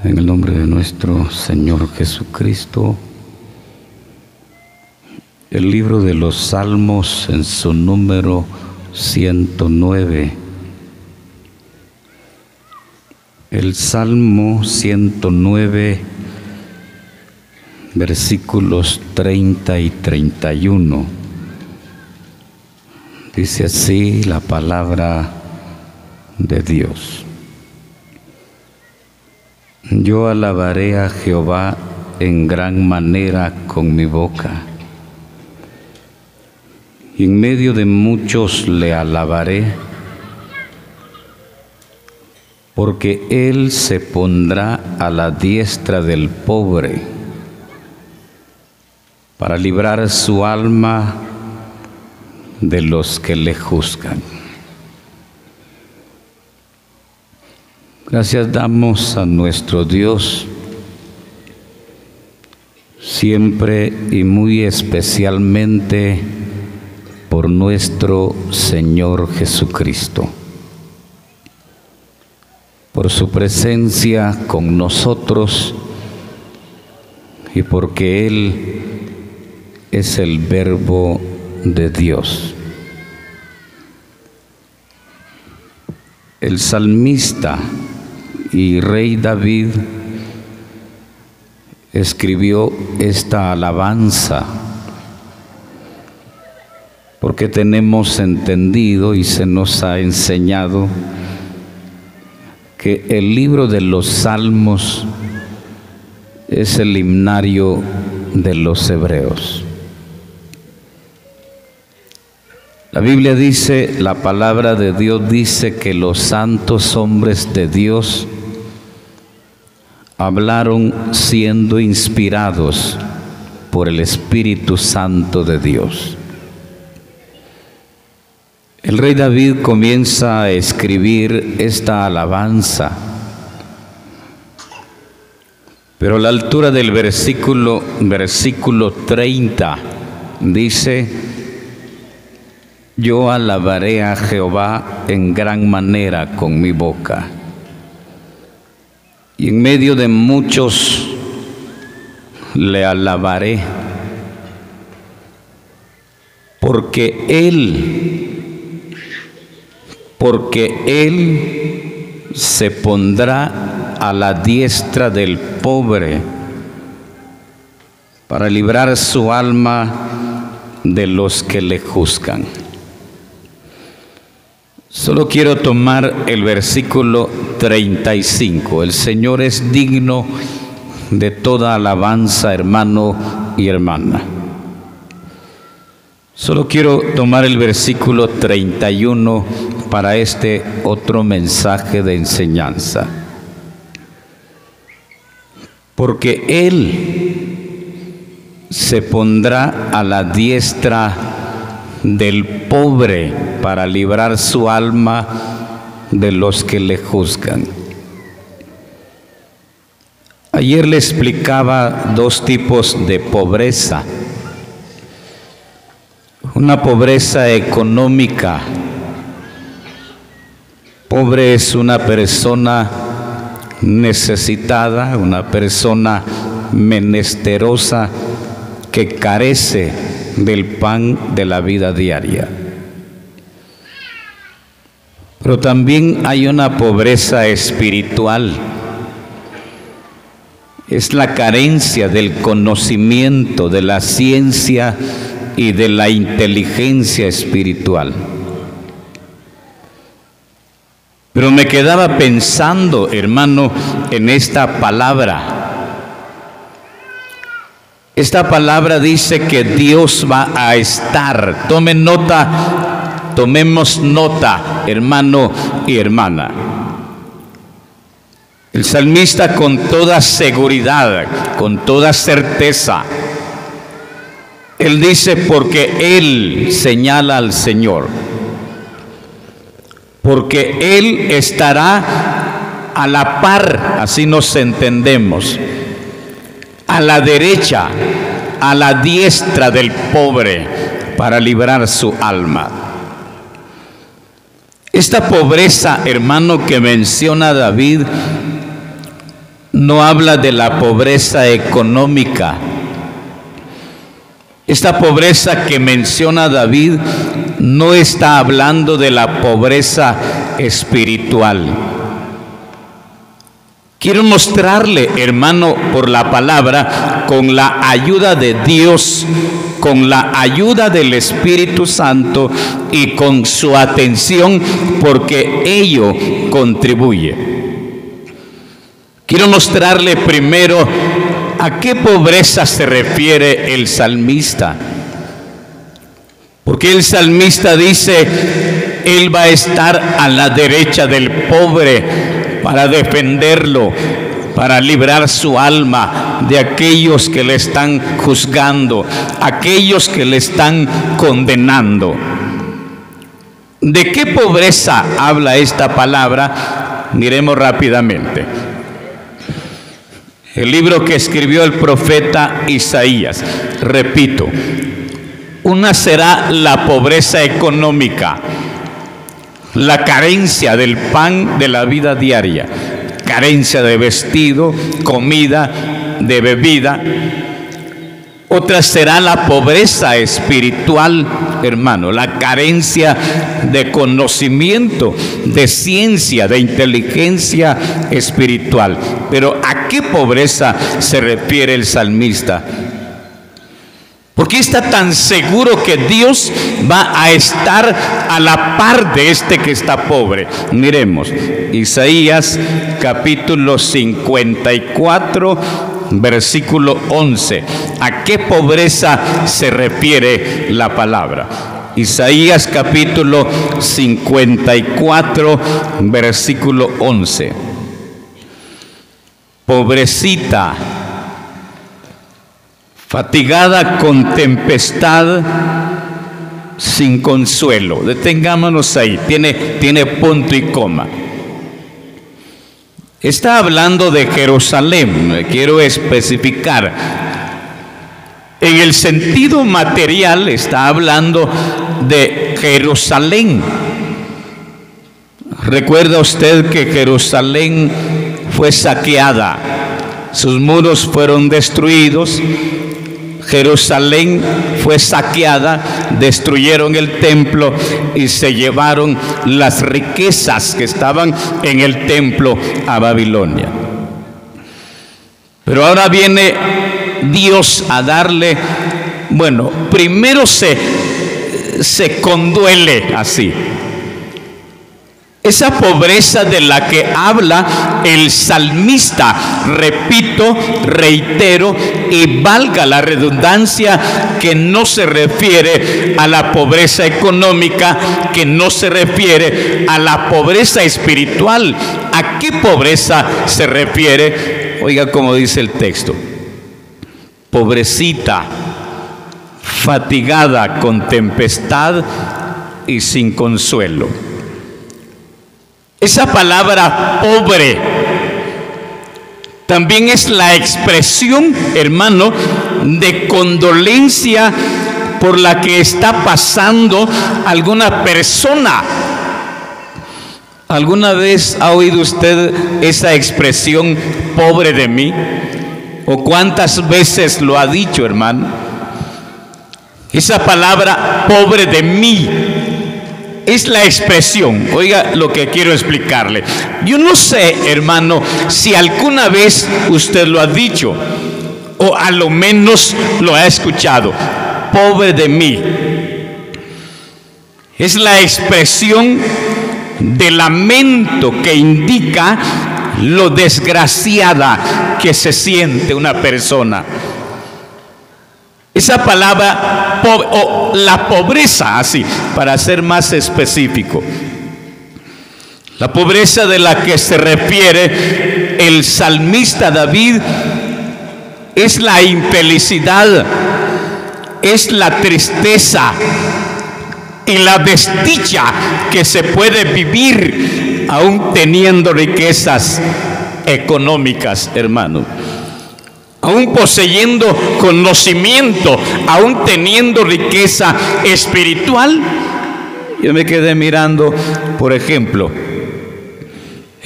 En el nombre de nuestro Señor Jesucristo, el libro de los Salmos en su número 109. El Salmo 109, versículos 30 y 31. Dice así la palabra de Dios. Yo alabaré a Jehová en gran manera con mi boca. Y en medio de muchos le alabaré, porque Él se pondrá a la diestra del pobre, para librar su alma de los que le juzgan. Gracias damos a nuestro Dios, siempre y muy especialmente por nuestro Señor Jesucristo, por su presencia con nosotros y porque Él es el Verbo de Dios. El salmista y rey David escribió esta alabanza porque tenemos entendido y se nos ha enseñado que el libro de los Salmos es el himnario de los hebreos. La Biblia dice, la palabra de Dios dice que los santos hombres de Dios hablaron siendo inspirados por el Espíritu Santo de Dios. El rey David comienza a escribir esta alabanza, pero a la altura del versículo 30 dice: yo alabaré a Jehová en gran manera con mi boca. Y en medio de muchos le alabaré, porque Él se pondrá a la diestra del pobre para librar su alma de los que le juzgan. Solo quiero tomar el versículo 35. El Señor es digno de toda alabanza, hermano y hermana. Solo quiero tomar el versículo 31 para este otro mensaje de enseñanza. Porque Él se pondrá a la diestra del pobre para librar su alma de los que le juzgan. Ayer le explicaba dos tipos de pobreza. Una pobreza económica. Pobre es una persona necesitada, una persona menesterosa que carece del pan de la vida diaria. Pero también hay una pobreza espiritual. Es la carencia del conocimiento, de la ciencia y de la inteligencia espiritual. Pero me quedaba pensando, hermano, en esta palabra. Esta palabra dice que Dios va a estar. Tomen nota, tomemos nota, hermano y hermana. El salmista con toda seguridad, con toda certeza, él dice, porque Él señala al Señor, porque Él estará a la par, así nos entendemos, a la derecha, a la diestra del pobre, para librar su alma. Esta pobreza, hermano, que menciona David, no habla de la pobreza económica. Esta pobreza que menciona David no está hablando de la pobreza espiritual. Quiero mostrarle, hermano, por la palabra, con la ayuda de Dios, con la ayuda del Espíritu Santo y con su atención, porque ello contribuye. Quiero mostrarle primero a qué pobreza se refiere el salmista. Porque el salmista dice, Él va a estar a la derecha del pobre para defenderlo, para librar su alma de aquellos que le están juzgando, aquellos que le están condenando. ¿De qué pobreza habla esta palabra? Miremos rápidamente. El libro que escribió el profeta Isaías, repito, una será la pobreza económica, la carencia del pan de la vida diaria, carencia de vestido, comida, de bebida. Otra será la pobreza espiritual, hermano, la carencia de conocimiento, de ciencia, de inteligencia espiritual. Pero ¿a qué pobreza se refiere el salmista? ¿Por qué está tan seguro que Dios va a estar a la par de este que está pobre? Miremos, Isaías capítulo 54, versículo 11. ¿A qué pobreza se refiere la palabra? Isaías capítulo 54, versículo 11. Pobrecita, fatigada con tempestad, sin consuelo. Detengámonos ahí, tiene punto y coma. Está hablando de Jerusalén, quiero especificar. En el sentido material está hablando de Jerusalén. ¿Recuerda usted que Jerusalén fue saqueada? Sus muros fueron destruidos. Jerusalén fue saqueada, destruyeron el templo y se llevaron las riquezas que estaban en el templo a Babilonia. Pero ahora viene Dios a darle, bueno, primero se conduele así. Esa pobreza de la que habla el salmista, repito, reitero, y valga la redundancia, que no se refiere a la pobreza económica, que no se refiere a la pobreza espiritual. ¿A qué pobreza se refiere? Oiga cómo dice el texto. Pobrecita, fatigada con tempestad y sin consuelo. Esa palabra pobre también es la expresión, hermano, de condolencia por la que está pasando alguna persona. ¿Alguna vez ha oído usted esa expresión, pobre de mí? ¿O cuántas veces lo ha dicho, hermano? Esa palabra, pobre de mí, es la expresión. Oiga lo que quiero explicarle. Yo no sé, hermano, si alguna vez usted lo ha dicho, o a lo menos lo ha escuchado. Pobre de mí. Es la expresión de lamento que indica lo desgraciada que se siente una persona. Esa palabra, o la pobreza, así, para ser más específico. La pobreza de la que se refiere el salmista David es la infelicidad, es la tristeza y la desdicha que se puede vivir aún teniendo riquezas económicas, hermano. Aún poseyendo conocimiento, aún teniendo riqueza espiritual. Yo me quedé mirando, por ejemplo,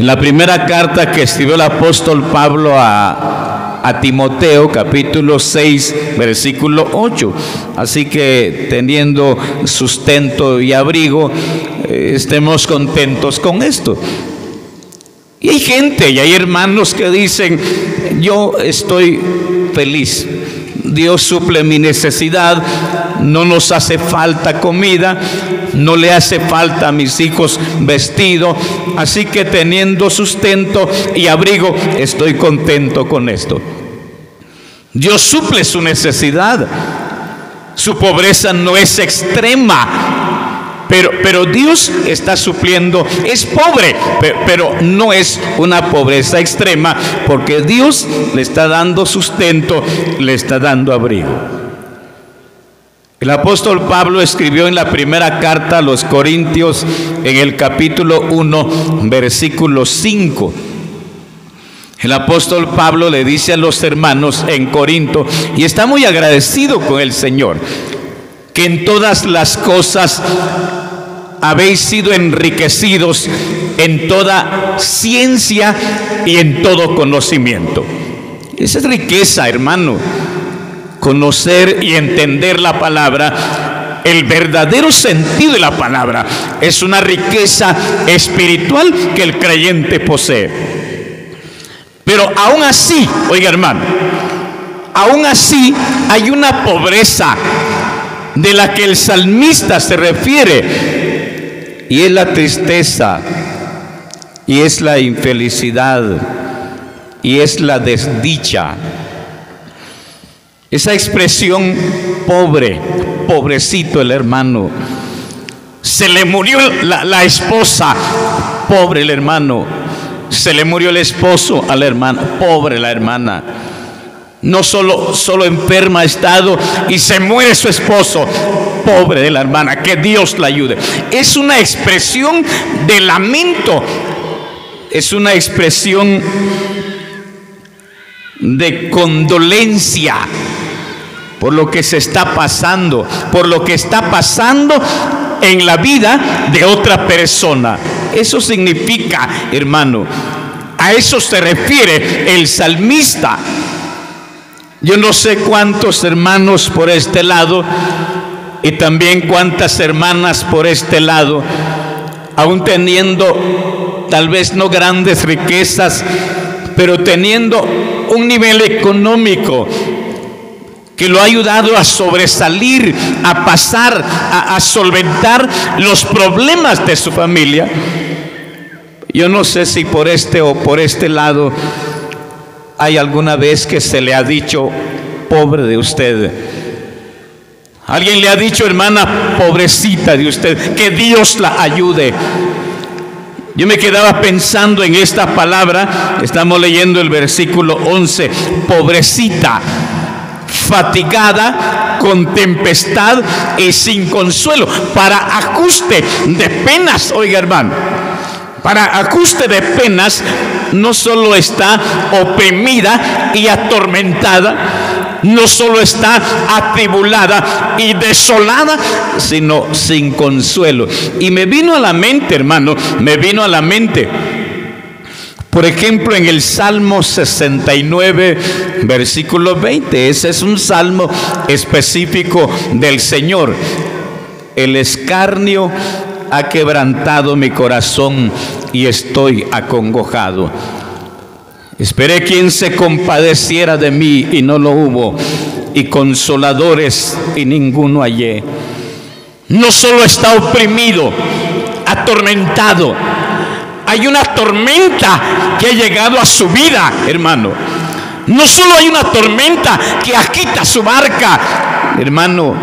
En la primera carta que escribió el apóstol Pablo a Timoteo, capítulo 6, versículo 8. Así que teniendo sustento y abrigo, estemos contentos con esto. Y hay gente y hay hermanos que dicen: yo estoy feliz, Dios suple mi necesidad, no nos hace falta comida, no le hace falta a mis hijos vestido, así que teniendo sustento y abrigo, estoy contento con esto. Dios suple su necesidad, su pobreza no es extrema, pero Dios está supliendo. Es pobre, pero no es una pobreza extrema, porque Dios le está dando sustento, le está dando abrigo. El apóstol Pablo escribió en la primera carta a los Corintios, en el capítulo 1, versículo 5. El apóstol Pablo le dice a los hermanos en Corinto, y está muy agradecido con el Señor, que en todas las cosas habéis sido enriquecidos en toda ciencia y en todo conocimiento. Esa es riqueza, hermano. Conocer y entender la palabra, el verdadero sentido de la palabra, es una riqueza espiritual que el creyente posee. Pero aún así, oiga hermano, aún así hay una pobreza de la que el salmista se refiere, y es la tristeza, y es la infelicidad, y es la desdicha. Esa expresión pobre, pobrecito el hermano, se le murió la esposa, pobre el hermano, se le murió el esposo a la hermana, pobre la hermana. No solo enferma ha estado y se muere su esposo, pobre de la hermana, que Dios la ayude. Es una expresión de lamento, es una expresión de condolencia por lo que se está pasando, por lo que está pasando en la vida de otra persona. Eso significa, hermano, a eso se refiere el salmista. Yo no sé cuántos hermanos por este lado y también cuántas hermanas por este lado, aún teniendo tal vez no grandes riquezas, pero teniendo un nivel económico que lo ha ayudado a sobresalir, a pasar, a solventar los problemas de su familia. Yo no sé si por este o por este lado hay alguna vez que se le ha dicho: pobre de usted. Alguien le ha dicho: hermana, pobrecita de usted, que Dios la ayude. Yo me quedaba pensando en esta palabra. Estamos leyendo el versículo 11, pobrecita, fatigada, con tempestad y sin consuelo, para ajuste de penas. Oiga hermano, para ajuste de penas, no solo está oprimida y atormentada, no solo está atribulada y desolada, sino sin consuelo. Y me vino a la mente, hermano, me vino a la mente, por ejemplo, en el Salmo 69, versículo 20. Ese es un salmo específico del Señor. El escarnio ha quebrantado mi corazón y estoy acongojado. Esperé quien se compadeciera de mí y no lo hubo, y consoladores y ninguno hallé. No solo está oprimido, atormentado, hay una tormenta que ha llegado a su vida, hermano. No solo hay una tormenta que agita su barca, hermano,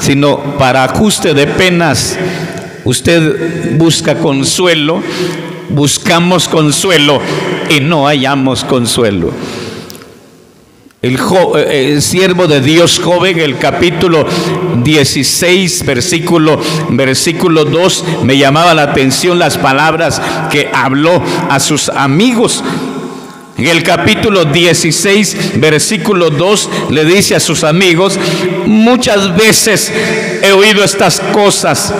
sino para ajuste de penas. Usted busca consuelo, buscamos consuelo y no hallamos consuelo. El siervo de Dios Job, el capítulo 16, versículo 2, me llamaba la atención las palabras que habló a sus amigos. En el capítulo 16, versículo 2, le dice a sus amigos: muchas veces he oído estas cosas,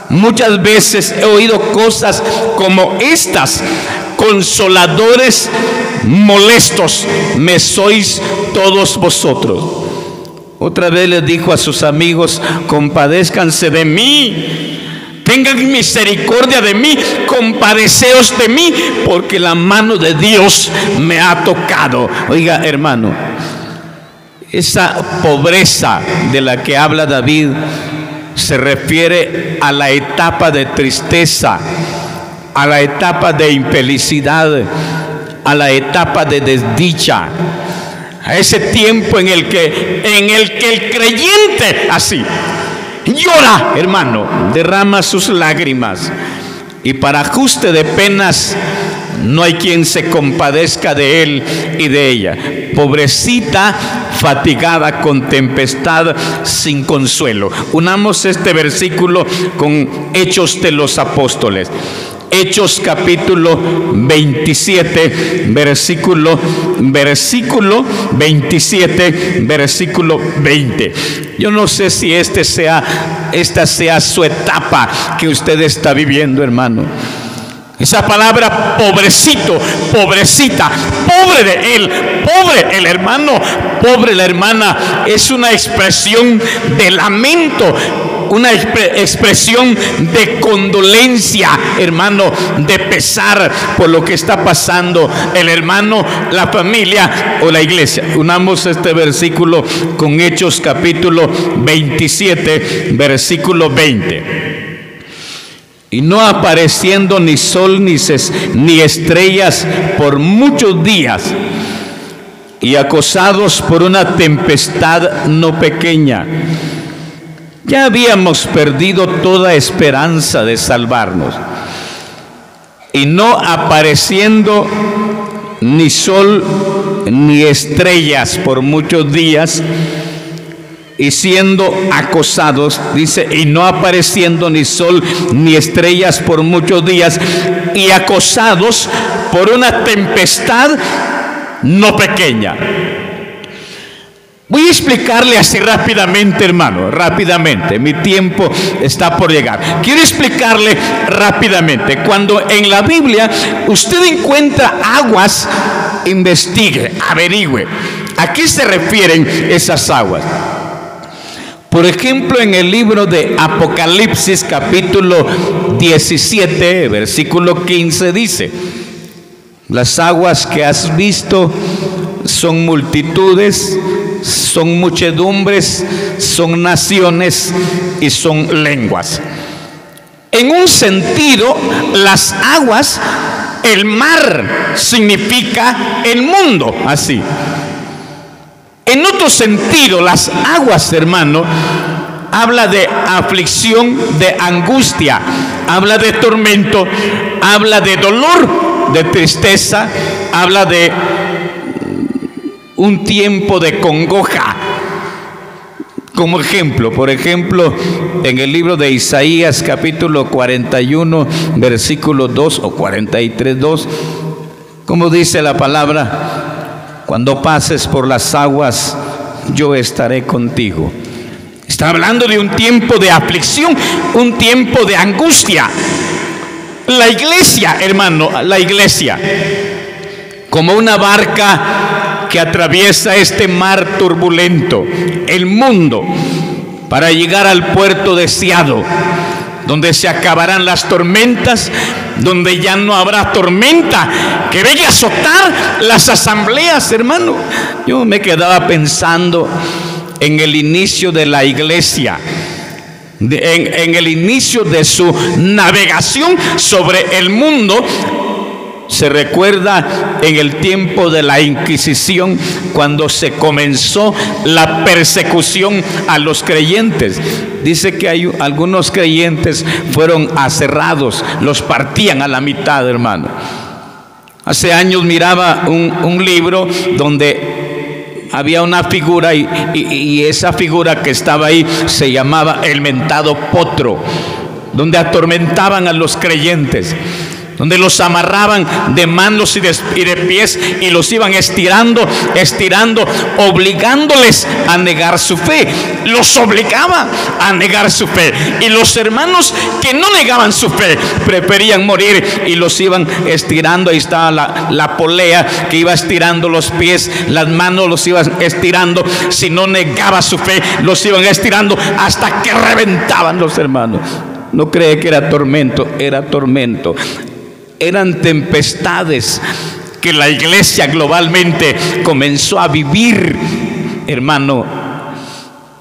muchas veces he oído cosas como estas consoladores molestos me sois todos vosotros. Otra vez les dijo a sus amigos: compadézcanse de mí, tengan misericordia de mí, compadeceos de mí, porque la mano de Dios me ha tocado. Oiga, hermano, esa pobreza de la que habla David se refiere a la etapa de tristeza, a la etapa de infelicidad, a la etapa de desdicha, a ese tiempo en el que el creyente así llora, hermano, derrama sus lágrimas, y para ajuste de penas no hay quien se compadezca de él y de ella. Pobrecita, fatigada con tempestad, sin consuelo. Unamos este versículo con Hechos de los Apóstoles. Hechos capítulo 27, versículo 27, versículo 20. Yo no sé si esta sea su etapa que usted está viviendo, hermano. Esa palabra pobrecito, pobrecita, pobre de él, pobre el hermano, pobre la hermana, es una expresión de lamento, una expresión de condolencia, hermano, de pesar por lo que está pasando el hermano, la familia o la iglesia. Unamos este versículo con Hechos capítulo 27, versículo 20. Y no apareciendo ni sol ni estrellas por muchos días, y acosados por una tempestad no pequeña, ya habíamos perdido toda esperanza de salvarnos. Y no apareciendo ni sol ni estrellas por muchos días, y siendo acosados, dice, y no apareciendo ni sol ni estrellas por muchos días, y acosados por una tempestad no pequeña. Voy a explicarle así rápidamente, hermano, rápidamente, mi tiempo está por llegar. Quiero explicarle rápidamente. Cuando en la Biblia usted encuentra aguas, investigue, averigüe. ¿A qué se refieren esas aguas? Por ejemplo, en el libro de Apocalipsis capítulo 17, versículo 15 dice: las aguas que has visto son multitudes, son muchedumbres, son naciones y son lenguas. En un sentido, las aguas, el mar, significa el mundo, así. En otro sentido, las aguas, hermano, habla de aflicción, de angustia, habla de tormento, habla de dolor, de tristeza, habla de un tiempo de congoja. Como ejemplo, por ejemplo, en el libro de Isaías capítulo 41, versículo 2 o 43, 2, como dice la palabra: cuando pases por las aguas, yo estaré contigo. Está hablando de un tiempo de aflicción, un tiempo de angustia. La iglesia, hermano, la iglesia, como una barca que atraviesa este mar turbulento, el mundo, para llegar al puerto deseado, donde se acabarán las tormentas, donde ya no habrá tormenta que venga a azotar las asambleas, hermano. Yo me quedaba pensando en el inicio de la iglesia, en el inicio de su navegación sobre el mundo. Se recuerda en el tiempo de la Inquisición, cuando se comenzó la persecución a los creyentes. Dice que hay algunos creyentes fueron aserrados, los partían a la mitad, hermano. Hace años miraba un libro donde había una figura y esa figura que estaba ahí se llamaba el mentado potro, donde atormentaban a los creyentes. donde los amarraban de manos y de pies y los iban estirando, obligándoles a negar su fe. Los obligaba a negar su fe. Y los hermanos que no negaban su fe preferían morir y los iban estirando. Ahí estaba la polea que iba estirando los pies, las manos los iban estirando. Si no negaba su fe, los iban estirando hasta que reventaban los hermanos. No cree que era tormento, era tormento. Eran tempestades que la iglesia globalmente comenzó a vivir, hermano.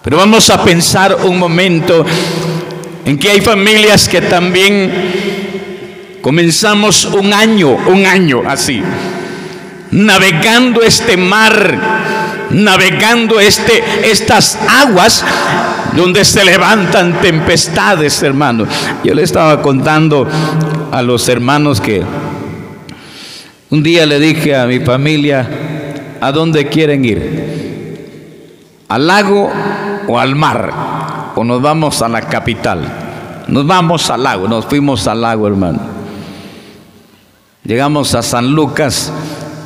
Pero vamos a pensar un momento en que hay familias que también comenzamos un año así, navegando este mar, navegando estas aguas donde se levantan tempestades, hermano. Yo le estaba contando a los hermanos que un día le dije a mi familia: ¿a dónde quieren ir? ¿Al lago o al mar? ¿O nos vamos a la capital? Nos vamos al lago. Nos fuimos al lago, hermano. Llegamos a San Lucas,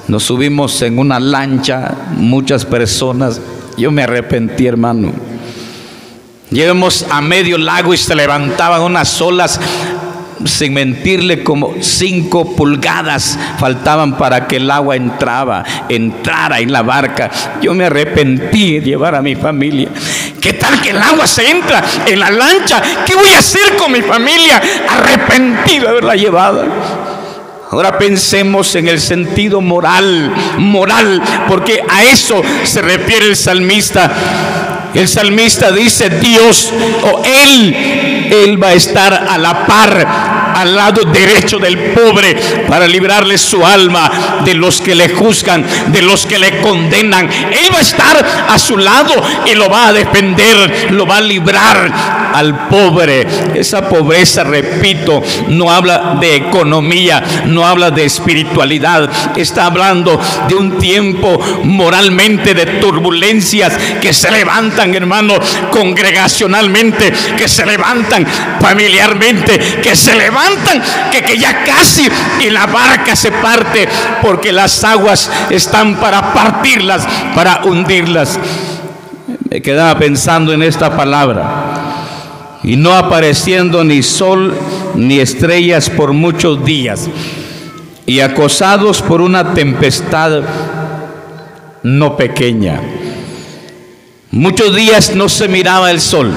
nos subimos en una lancha, muchas personas. Yo me arrepentí, hermano. Llegamos a medio lago y se levantaban unas olas, sin mentirle, como 5 pulgadas faltaban para que el agua entrara en la barca. Yo me arrepentí de llevar a mi familia. ¿Qué tal que el agua se entra en la lancha? ¿Qué voy a hacer con mi familia? Arrepentido de haberla llevado. Ahora pensemos en el sentido moral, porque a eso se refiere el salmista. El salmista dice: Dios, o Él va a estar a la par, al lado derecho del pobre, para librarle su alma de los que le juzgan, de los que le condenan. Él va a estar a su lado y lo va a defender, lo va a librar al pobre. Esa pobreza, repito, no habla de economía, no habla de espiritualidad. Está hablando de un tiempo moralmente de turbulencias que se levantan, hermano, congregacionalmente, que se levantan familiarmente, que se levantan, que ya casi y la barca se parte, porque las aguas están para partirlas, para hundirlas. Me quedaba pensando en esta palabra: y no apareciendo ni sol ni estrellas por muchos días, y acosados por una tempestad no pequeña. Muchos días no se miraba el sol,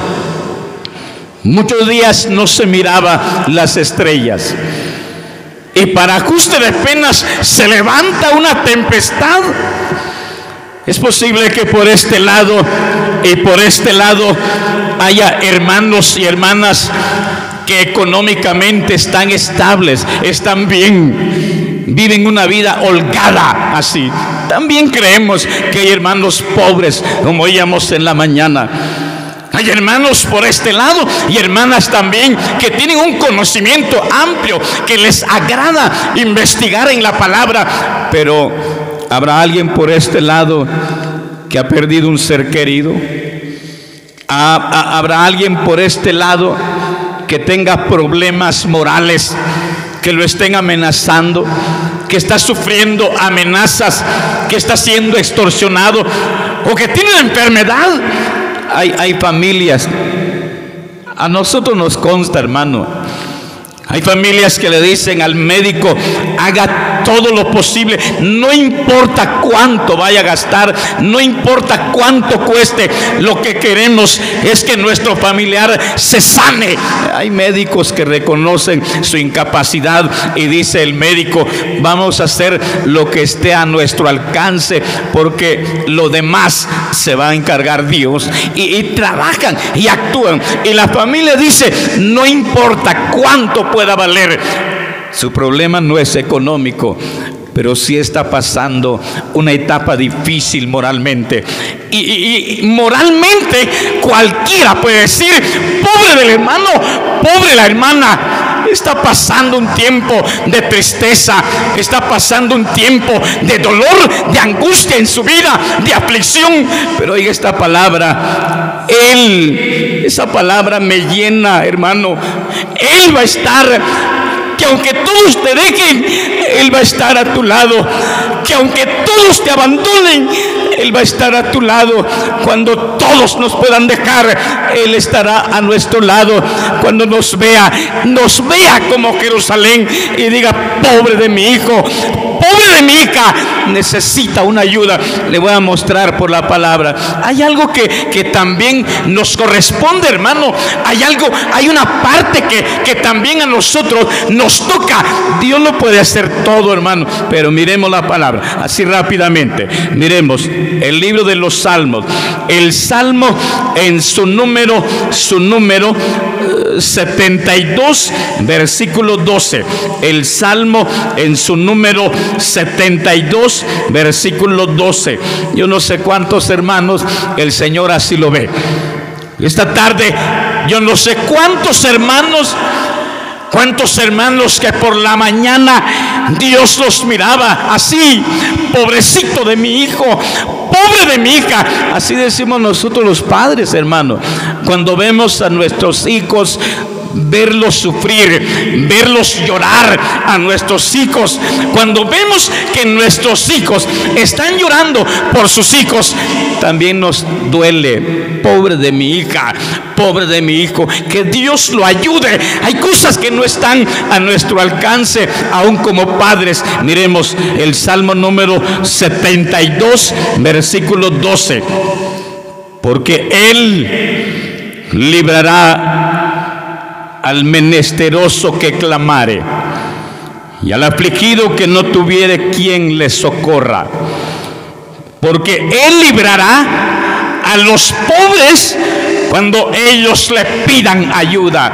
muchos días no se miraba las estrellas, y para ajuste de penas se levanta una tempestad. Es posible que por este lado y por este lado haya hermanos y hermanas que económicamente están estables, están bien, viven una vida holgada así. También creemos que hay hermanos pobres, como oíamos en la mañana. Hay hermanos por este lado y hermanas también que tienen un conocimiento amplio, que les agrada investigar en la palabra. Pero ¿habrá alguien por este lado que ha perdido un ser querido? ¿Habrá alguien por este lado que tenga problemas morales, que lo estén amenazando, que está sufriendo amenazas, que está siendo extorsionado, o que tiene una enfermedad? Hay familias, a nosotros nos consta, hermano, hay familias que le dicen al médico: haga todo lo posible, no importa cuánto vaya a gastar, no importa cuánto cueste, lo que queremos es que nuestro familiar se sane. Hay médicos que reconocen su incapacidad y dice el médico: vamos a hacer lo que esté a nuestro alcance, porque lo demás se va a encargar Dios. Y trabajan y actúan, y la familia dice: no importa cuánto pueda valer. Su problema no es económico, pero sí está pasando una etapa difícil moralmente. Y moralmente cualquiera puede decir: pobre del hermano, pobre la hermana, está pasando un tiempo de tristeza, está pasando un tiempo de dolor, de angustia en su vida, de aflicción. Pero oiga esta palabra: esa palabra me llena, hermano. Él va a estar que aunque todos te dejen, Él va a estar a tu lado. Que aunque todos te abandonen, Él va a estar a tu lado. Cuando todos nos puedan dejar, Él estará a nuestro lado. Cuando nos vea como Jerusalén y diga: pobre de mi hijo, pobre de mi hija, necesita una ayuda. Le voy a mostrar por la palabra. Hay algo que también nos corresponde, hermano. Hay una parte que también a nosotros nos toca. Dios lo puede hacer todo, hermano, pero miremos la palabra así rápidamente. Miremos el libro de los Salmos. El Salmo en su número 72, versículo 12. El Salmo en su número 72, versículo 12. Yo no sé cuántos hermanos el Señor así lo ve. Esta tarde yo no sé cuántos hermanos que por la mañana Dios los miraba así: pobrecito de mi hijo, pobre de mi hija. Así decimos nosotros los padres, hermano, cuando vemos a nuestros hijos, verlos sufrir, verlos llorar a nuestros hijos. Cuando vemos que nuestros hijos están llorando por sus hijos, también nos duele. Pobre de mi hija, pobre de mi hijo, que Dios lo ayude. Hay cosas que no están a nuestro alcance, aún como padres. Miremos el Salmo número 72, versículo 12. Porque Él librará al menesteroso que clamare, y al afligido que no tuviere quien le socorra. Porque Él librará a los pobres cuando ellos le pidan ayuda.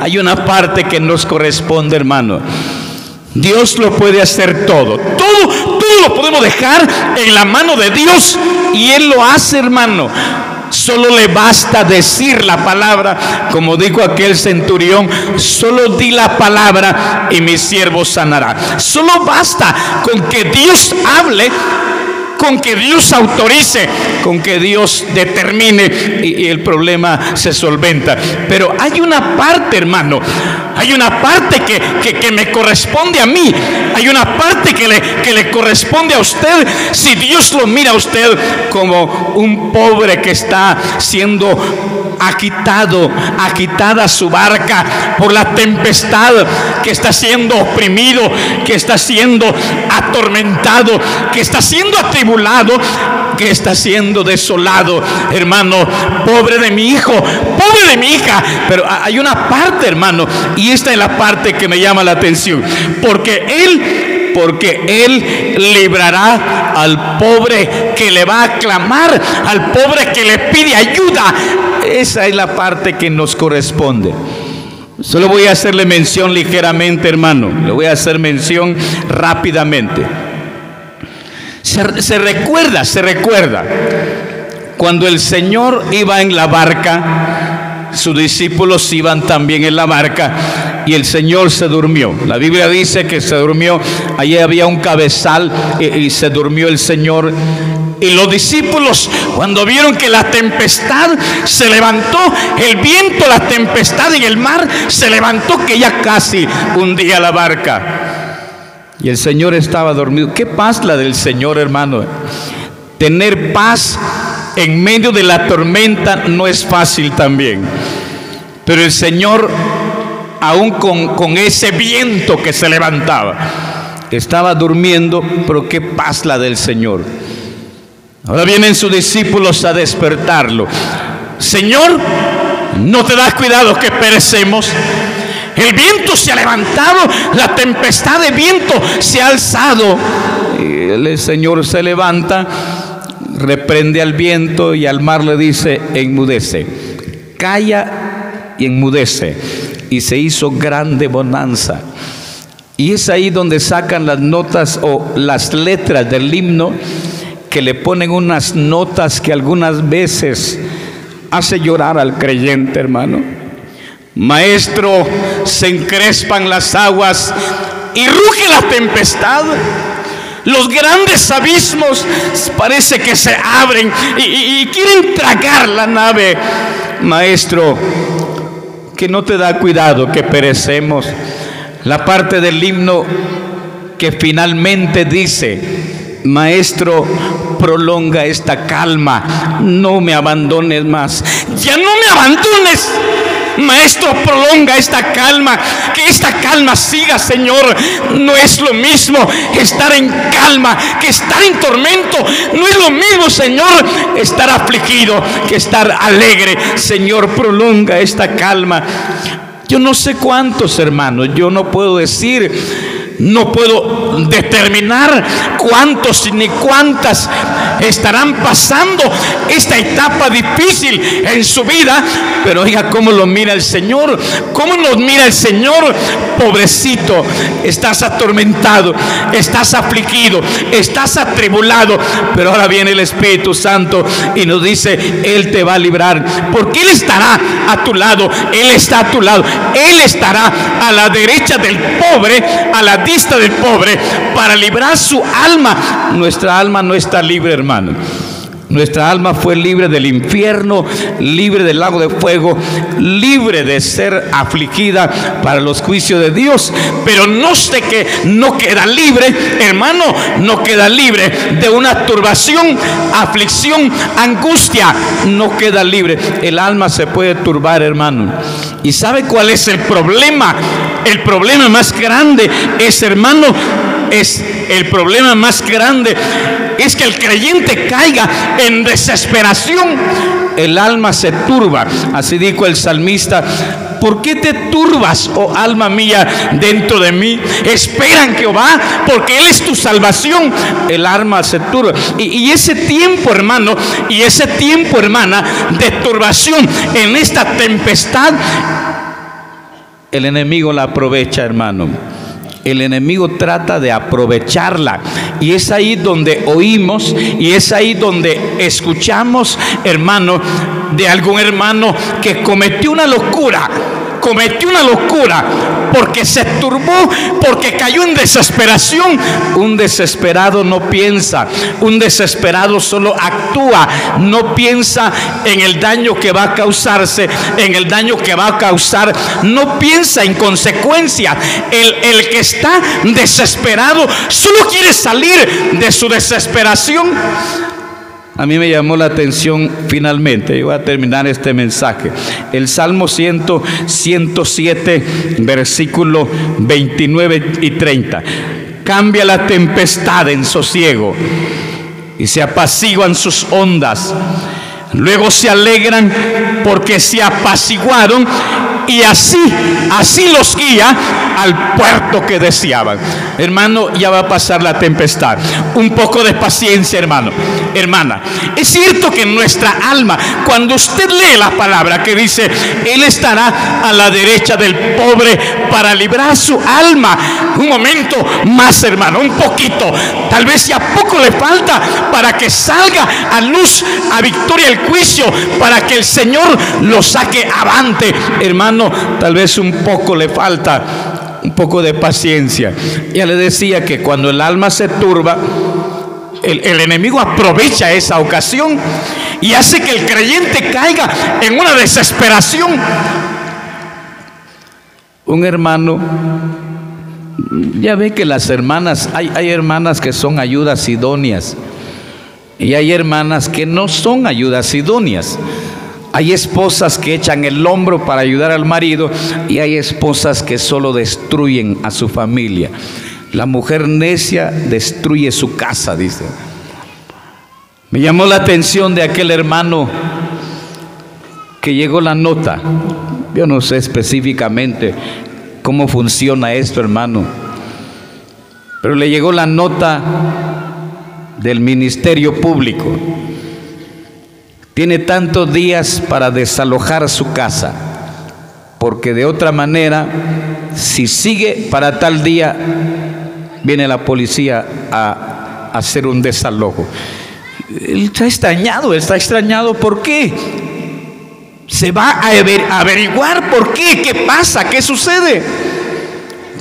Hay una parte que nos corresponde, hermano. Dios lo puede hacer todo. Todo lo podemos dejar en la mano de Dios, y Él lo hace, hermano. Solo le basta decir la palabra, como dijo aquel centurión: solo di la palabra y mi siervo sanará. Solo basta con que Dios hable, con que Dios autorice, con que Dios determine, y el problema se solventa. Pero hay una parte, hermano, hay una parte que me corresponde a mí. Hay una parte que le corresponde a usted. Si Dios lo mira a usted como un pobre que está siendo agitada su barca por la tempestad, que está siendo oprimido, que está siendo atormentado, que está siendo atribulado, que está siendo desolado, hermano, pobre de mi hijo, pobre de mi hija. Pero hay una parte, hermano, y esta es la parte que me llama la atención: porque Él librará al pobre que le va a clamar, al pobre que le pide ayuda. Esa es la parte que nos corresponde. Solo voy a hacerle mención ligeramente, hermano. Le voy a hacer mención rápidamente. Se recuerda cuando el Señor iba en la barca, sus discípulos iban también en la barca, y el Señor se durmió. La Biblia dice que se durmió. Allí había un cabezal y se durmió el Señor. Y los discípulos, cuando vieron que la tempestad se levantó, el viento, la tempestad en el mar se levantó, que ya casi hundía la barca, y el Señor estaba dormido. ¿Qué paz la del Señor, hermano? Tener paz en medio de la tormenta no es fácil también. Pero el Señor, aún con ese viento que se levantaba, estaba durmiendo. Pero qué paz la del Señor. Ahora vienen sus discípulos a despertarlo. Señor, ¿no te das cuidado que perecemos? El viento se ha levantado, la tempestad de viento se ha alzado. Y el Señor se levanta, reprende al viento y al mar le dice: enmudece, calla y enmudece. Y se hizo grande bonanza. Y es ahí donde sacan las notas o las letras del himno, que le ponen unas notas que algunas veces hace llorar al creyente, hermano. Maestro, se encrespan las aguas y ruge la tempestad. Los grandes abismos parece que se abren y quieren tragar la nave. Maestro, que no te da cuidado que perecemos. La parte del himno que finalmente dice: Maestro, prolonga esta calma, no me abandones más. Ya no me abandones, Maestro, prolonga esta calma, que esta calma siga, Señor. No es lo mismo estar en calma que estar en tormento. No es lo mismo, Señor, estar afligido que estar alegre. Señor, prolonga esta calma. Yo no sé cuántos, hermanos, yo no puedo decir, no puedo determinar cuántos ni cuántas estarán pasando esta etapa difícil en su vida, pero oiga cómo lo mira el Señor, cómo nos mira el Señor. Pobrecito, estás atormentado, estás afligido, estás atribulado, pero ahora viene el Espíritu Santo y nos dice: Él te va a librar, porque Él estará a tu lado. Él está a tu lado, Él estará a la derecha del pobre, a la diestra del pobre, para librar su alma. Nuestra alma no está libre, hermano. Nuestra alma fue libre del infierno, libre del lago de fuego, libre de ser afligida para los juicios de Dios. Pero no sé que no queda libre, hermano, no queda libre de una turbación, aflicción, angustia. No queda libre. El alma se puede turbar, hermano. ¿Y sabe cuál es el problema? El problema más grande es, hermano, el problema más grande es que el creyente caiga en desesperación. El alma se turba. Así dijo el salmista: ¿por qué te turbas, oh alma mía, dentro de mí? Espera en Jehová, porque Él es tu salvación. El alma se turba. Y ese tiempo, hermano, y ese tiempo, hermana, de turbación en esta tempestad, el enemigo la aprovecha, hermano. El enemigo trata de aprovecharla, y es ahí donde oímos, y es ahí donde escuchamos, hermano, de algún hermano que cometió una locura, porque se turbó, porque cayó en desesperación. Un desesperado no piensa, un desesperado solo actúa, no piensa en el daño que va a causarse, en el daño que va a causar, no piensa en consecuencia. El que está desesperado solo quiere salir de su desesperación. A mí me llamó la atención, finalmente, yo voy a terminar este mensaje, el Salmo 107, versículo 29 y 30. Cambia la tempestad en sosiego y se apaciguan sus ondas. Luego se alegran porque se apaciguaron, y así los guía al puerto que deseaban. Hermano, ya va a pasar la tempestad. Un poco de paciencia, hermano, hermana. Es cierto que en nuestra alma, cuando usted lee la palabra que dice: Él estará a la derecha del pobre para librar su alma. Un momento más, hermano, un poquito. Tal vez ya poco le falta para que salga a luz, a victoria el juicio, para que el Señor lo saque avante. Hermano, tal vez un poco le falta, un poco de paciencia. Ya le decía que cuando el alma se turba, el enemigo aprovecha esa ocasión y hace que el creyente caiga en una desesperación. Un hermano, ya ve que las hermanas, hay hermanas que son ayudas idóneas y hay hermanas que no son ayudas idóneas. Hay esposas que echan el hombro para ayudar al marido, y hay esposas que solo destruyen a su familia. La mujer necia destruye su casa, dice. Me llamó la atención de aquel hermano que llegó la nota. Yo no sé específicamente cómo funciona esto, hermano, pero le llegó la nota del Ministerio Público. Tiene tantos días para desalojar su casa, porque de otra manera, si sigue para tal día, viene la policía a hacer un desalojo. Él está extrañado. ¿Por qué? Se va a averiguar por qué, qué pasa, qué sucede.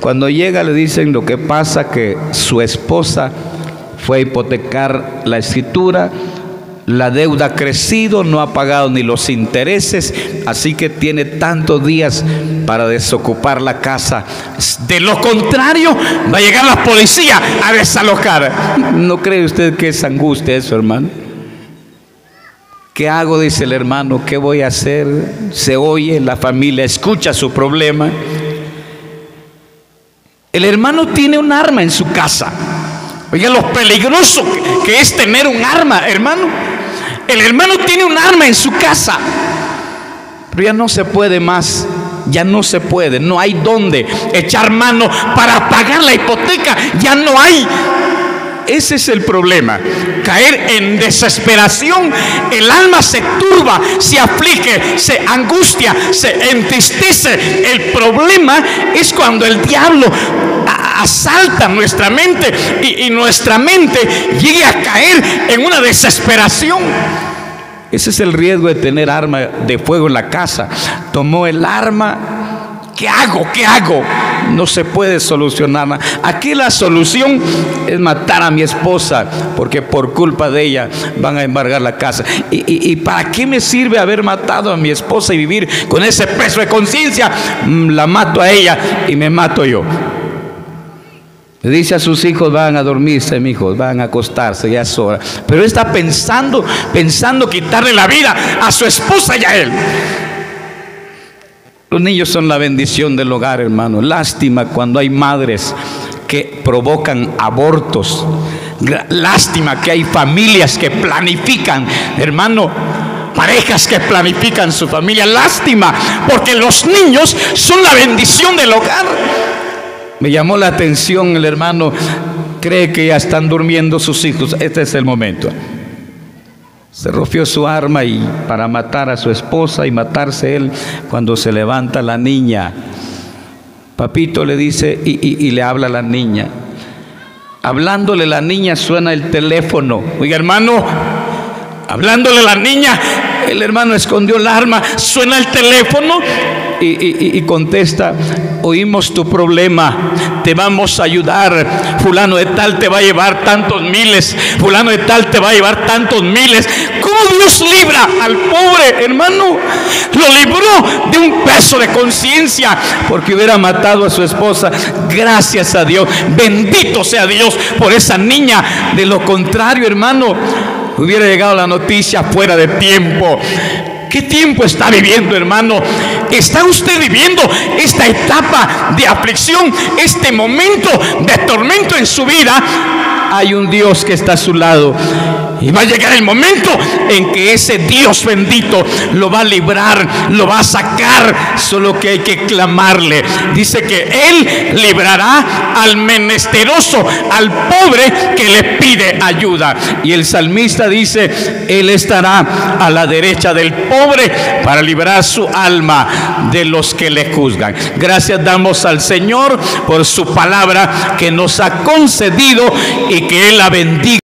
Cuando llega le dicen: lo que pasa que su esposa fue a hipotecar la escritura La deuda ha crecido, no ha pagado ni los intereses, así que tiene tantos días para desocupar la casa. De lo contrario, va a llegar la policía a desalojar. ¿No cree usted que es angustia eso, hermano? ¿Qué hago?, dice el hermano. ¿Qué voy a hacer? Se oye, la familia escucha su problema. El hermano tiene un arma en su casa. Oiga, lo peligroso que es tener un arma, hermano. El hermano tiene un arma en su casa, pero ya no se puede más. Ya no se puede, no hay dónde echar mano para pagar la hipoteca. Ya no hay. Ese es el problema, caer en desesperación. El alma se turba, se aflige, se angustia, se entristece. El problema es cuando el diablo asalta nuestra mente y nuestra mente llegue a caer en una desesperación. Ese es el riesgo de tener arma de fuego en la casa. Tomó el arma. ¿Qué hago? ¿Qué hago? No se puede solucionar nada. Aquí la solución es matar a mi esposa, porque por culpa de ella van a embargar la casa. ¿Y para qué me sirve haber matado a mi esposa y vivir con ese peso de conciencia? La mato a ella y me mato yo. Le dice a sus hijos: van a dormirse, mis hijos, van a acostarse, ya es hora. Pero él está pensando quitarle la vida a su esposa y a él. Los niños son la bendición del hogar, hermano. Lástima cuando hay madres que provocan abortos. Lástima que hay familias que planifican, hermano, parejas que planifican su familia. Lástima, porque los niños son la bendición del hogar. Me llamó la atención el hermano. Cree que ya están durmiendo sus hijos. Este es el momento. Se roció su arma para matar a su esposa y matarse él. Cuando se levanta la niña, papito, le dice, y le habla a la niña. Hablándole la niña, suena el teléfono. Oiga, hermano, hablándole la niña, el hermano escondió el arma. Suena el teléfono y contesta: oímos tu problema, te vamos a ayudar. Fulano de tal te va a llevar tantos miles. Fulano de tal te va a llevar tantos miles. ¿Cómo Dios libra al pobre, hermano? Lo libró de un peso de conciencia, porque hubiera matado a su esposa. Gracias a Dios, bendito sea Dios por esa niña. De lo contrario, hermano, hubiera llegado la noticia fuera de tiempo. ¿Qué tiempo está viviendo, hermano? ¿Está usted viviendo esta etapa de aflicción, este momento de tormento en su vida? Hay un Dios que está a su lado, y va a llegar el momento en que ese Dios bendito lo va a librar, lo va a sacar. Solo que hay que clamarle. Dice que Él librará al menesteroso, al pobre que le pide ayuda. Y el salmista dice: Él estará a la derecha del pobre para librar su alma de los que le juzgan. Gracias damos al Señor por su palabra que nos ha concedido, y que Él la bendiga.